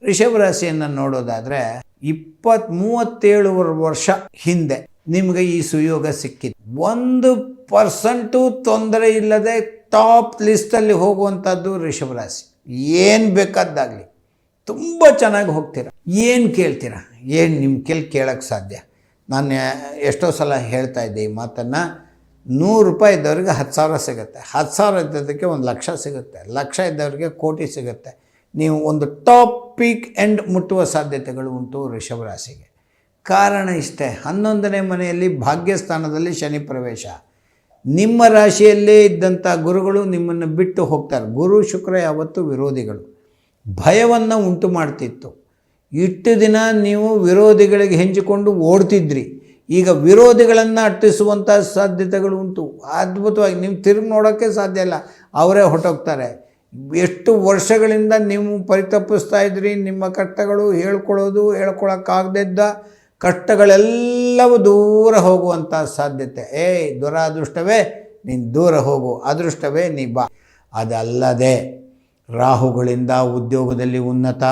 ರಿಷಭ ರಾಶಿಯನ್ನು ನೋಡೋದಾದರೆ 37 ವರ್ಷ ಹಿಂದೆ ನಿಮಗೆ ಈ ಸುಯೋಗ ಸಿಕ್ಕಿತ್ತು. 1% ತೊಂದರೆ ಇಲ್ಲದೆ ಟಾಪ್ ಲಿಸ್ಟಲ್ಲಿ ಹೋಗುವಂಥದ್ದು ರಿಷಭ ರಾಶಿ. ಏನು ಬೇಕಾದ್ದಾಗಲಿ ತುಂಬ ಚೆನ್ನಾಗಿ ಹೋಗ್ತೀರ. ಏನು ಕೇಳ್ತೀರ, ಏನು ನಿಮ್ಮ ಕೇಳೋಕ್ಕೆ ಸಾಧ್ಯ? ನಾನು ಎಷ್ಟೋ ಸಲ ಹೇಳ್ತಾ ಇದ್ದೆ ಈ ಮಾತನ್ನು. 100 ರೂಪಾಯಿ ಇದ್ದವ್ರಿಗೆ 10,000 ಸಿಗುತ್ತೆ, 10,000 ಇದ್ದದಕ್ಕೆ 1,00,000 ಸಿಗುತ್ತೆ, 1,00,000 ಇದ್ದವ್ರಿಗೆ ಕೋಟಿ ಸಿಗುತ್ತೆ. ನೀವು ಒಂದು ಟಾಪ್ ಪೀಕ್ ಎಂಡ್ ಮುಟ್ಟುವ ಸಾಧ್ಯತೆಗಳು ಉಂಟು ರಿಷಭ ರಾಶಿಗೆ. ಕಾರಣ ಇಷ್ಟೇ, 11ನೇ ಮನೆಯಲ್ಲಿ ಭಾಗ್ಯಸ್ಥಾನದಲ್ಲಿ ಶನಿ ಪ್ರವೇಶ. ನಿಮ್ಮ ರಾಶಿಯಲ್ಲೇ ಇದ್ದಂಥ ಗುರುಗಳು ನಿಮ್ಮನ್ನು ಬಿಟ್ಟು ಹೋಗ್ತಾರೆ. ಗುರು ಶುಕ್ರ ಯಾವತ್ತೂ ವಿರೋಧಿಗಳು, ಭಯವನ್ನು ಉಂಟು ಮಾಡ್ತಿತ್ತು. ಇಷ್ಟು ದಿನ ನೀವು ವಿರೋಧಿಗಳಿಗೆ ಹೆಂಚಿಕೊಂಡು ಓಡ್ತಿದ್ರಿ, ಈಗ ವಿರೋಧಿಗಳನ್ನು ಅಟ್ಟಿಸುವಂಥ ಸಾಧ್ಯತೆಗಳು ಉಂಟು. ಅದ್ಭುತವಾಗಿ ನೀವು ತಿರುಗಿ ನೋಡೋಕ್ಕೆ ಸಾಧ್ಯ ಇಲ್ಲ, ಅವರೇ ಹೊರಟೋಗ್ತಾರೆ. ಎಷ್ಟು ವರ್ಷಗಳಿಂದ ನೀವು ಪರಿತಪಿಸ್ತಾ ಇದ್ರಿ, ನಿಮ್ಮ ಕಷ್ಟಗಳು ಹೇಳ್ಕೊಳ್ಳೋಕ್ಕಾಗದಿದ್ದ ಕಷ್ಟಗಳೆಲ್ಲವೂ ದೂರ ಹೋಗುವಂಥ ಸಾಧ್ಯತೆ. ದುರಾದೃಷ್ಟವೇ ನೀನು ದೂರ ಹೋಗು, ಅದೃಷ್ಟವೇ ನೀ ಬಾ. ಅದಲ್ಲದೆ ರಾಹುಗಳಿಂದ ಉದ್ಯೋಗದಲ್ಲಿ ಉನ್ನತ,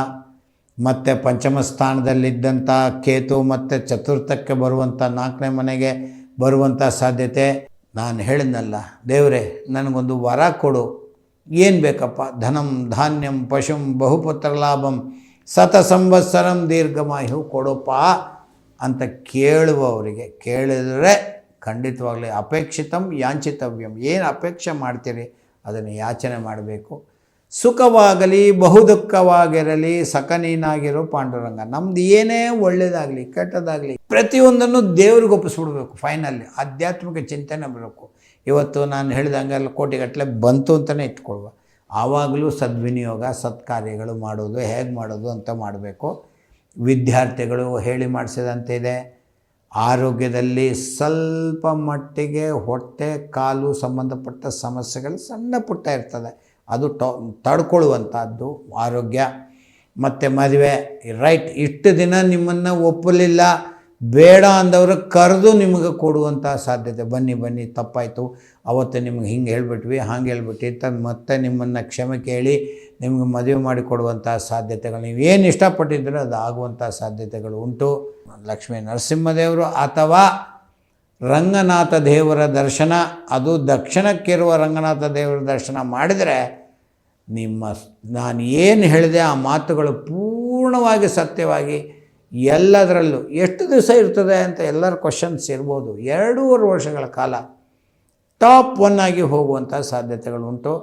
ಮತ್ತು ಪಂಚಮ ಸ್ಥಾನದಲ್ಲಿದ್ದಂಥ ಕೇತು ಮತ್ತು ಚತುರ್ಥಕ್ಕೆ ಬರುವಂಥ 4ನೇ ಮನೆಗೆ ಬರುವಂಥ ಸಾಧ್ಯತೆ. ನಾನು ಹೇಳಿದ್ನಲ್ಲ, ದೇವರೇ ನನಗೊಂದು ವರ ಕೊಡು, ಏನು ಬೇಕಪ್ಪ? ಧನಂ ಧಾನ್ಯಂ ಪಶುಂ ಬಹುಪುತ್ರ ಲಾಭಂ ಶತ ಸಂವತ್ಸರಂ ದೀರ್ಘಮಾಯು ಕೊಡೋಪ್ಪ ಅಂತ ಕೇಳುವವರಿಗೆ ಕೇಳಿದರೆ ಖಂಡಿತವಾಗಲಿ ಅಪೇಕ್ಷಿತಂ ಯಾಂಚಿತವ್ಯಂ. ಏನು ಅಪೇಕ್ಷೆ ಮಾಡ್ತೀರಿ ಅದನ್ನು ಯಾಚನೆ ಮಾಡಬೇಕು. ಸುಖವಾಗಲಿ ಬಹುದುಃಖವಾಗಿರಲಿ ಸಕನೀನಾಗಿರೋ ಪಾಂಡುರಂಗ. ನಮ್ದು ಏನೇ ಒಳ್ಳೆಯದಾಗಲಿ ಕೆಟ್ಟದಾಗಲಿ ಪ್ರತಿಯೊಂದನ್ನು ದೇವ್ರಿಗೆ ಒಪ್ಪಿಸ್ಬಿಡ್ಬೇಕು. ಫೈನಲಿ ಆಧ್ಯಾತ್ಮಿಕ ಚಿಂತನೆ ಬರಬೇಕು. ಇವತ್ತು ನಾನು ಹೇಳಿದಂಗೆಲ್ಲ ಕೋಟಿಗಟ್ಟಲೆ ಬಂತು ಅಂತಲೇ ಇಟ್ಕೊಳ್ವ. ಆವಾಗಲೂ ಸದ್ವಿನಿಯೋಗ ಸತ್ಕಾರ್ಯಗಳು ಮಾಡೋದು ಹೇಗೆ ಮಾಡೋದು ಅಂತ ಮಾಡಬೇಕು. ವಿದ್ಯಾರ್ಥಿಗಳು ಹೇಳಿ ಮಾಡಿಸಿದಂತೆ ಇದೆ. ಆರೋಗ್ಯದಲ್ಲಿ ಸ್ವಲ್ಪ ಮಟ್ಟಿಗೆ ಹೊಟ್ಟೆ ಕಾಲು ಸಂಬಂಧಪಟ್ಟ ಸಮಸ್ಯೆಗಳು ಸಣ್ಣ ಪುಟ್ಟ ಇರ್ತದೆ, ಅದು ತಡ್ಕೊಳ್ಳುವಂಥದ್ದು ಆರೋಗ್ಯ. ಮತ್ತು ಮದುವೆ ರೈಟ್, ಇಷ್ಟು ದಿನ ನಿಮ್ಮನ್ನು ಒಪ್ಪಲಿಲ್ಲ ಬೇಡ ಅಂದವರು ಕರೆದು ನಿಮಗೆ ಕೊಡುವಂಥ ಸಾಧ್ಯತೆ. ಬನ್ನಿ ತಪ್ಪಾಯಿತು, ಅವತ್ತು ನಿಮ್ಗೆ ಹಿಂಗೆ ಹೇಳ್ಬಿಟ್ವಿ ಹಾಗೆ ಹೇಳ್ಬಿಟ್ಟು ತಂದು ಮತ್ತೆ ನಿಮ್ಮನ್ನು ಕ್ಷಮೆ ಕೇಳಿ ನಿಮಗೆ ಮದುವೆ ಮಾಡಿಕೊಡುವಂಥ ಸಾಧ್ಯತೆಗಳು, ನೀವು ಏನು ಇಷ್ಟಪಟ್ಟಿದ್ದರೂ ಅದು ಆಗುವಂಥ ಸಾಧ್ಯತೆಗಳು ಉಂಟು. ಲಕ್ಷ್ಮೀ ನರಸಿಂಹದೇವರು ಅಥವಾ ರಂಗನಾಥ ದೇವರ ದರ್ಶನ, ಅದು ದಕ್ಷಿಣಕ್ಕಿರುವ ರಂಗನಾಥ ದೇವರ ದರ್ಶನ ಮಾಡಿದರೆ ನಾನು ಏನು ಹೇಳಿದೆ ಆ ಮಾತುಗಳು ಪೂರ್ಣವಾಗಿ ಸತ್ಯವಾಗಿ ಎಲ್ಲದರಲ್ಲೂ. ಎಷ್ಟು ದಿವಸ ಇರ್ತದೆ ಅಂತ ಎಲ್ಲರ ಕ್ವಶನ್ಸ್ ಇರ್ಬೋದು. 2.5 ವರ್ಷಗಳ ಕಾಲ ಟಾಪ್ 1 ಆಗಿ ಹೋಗುವಂಥ ಸಾಧ್ಯತೆಗಳು ಉಂಟು.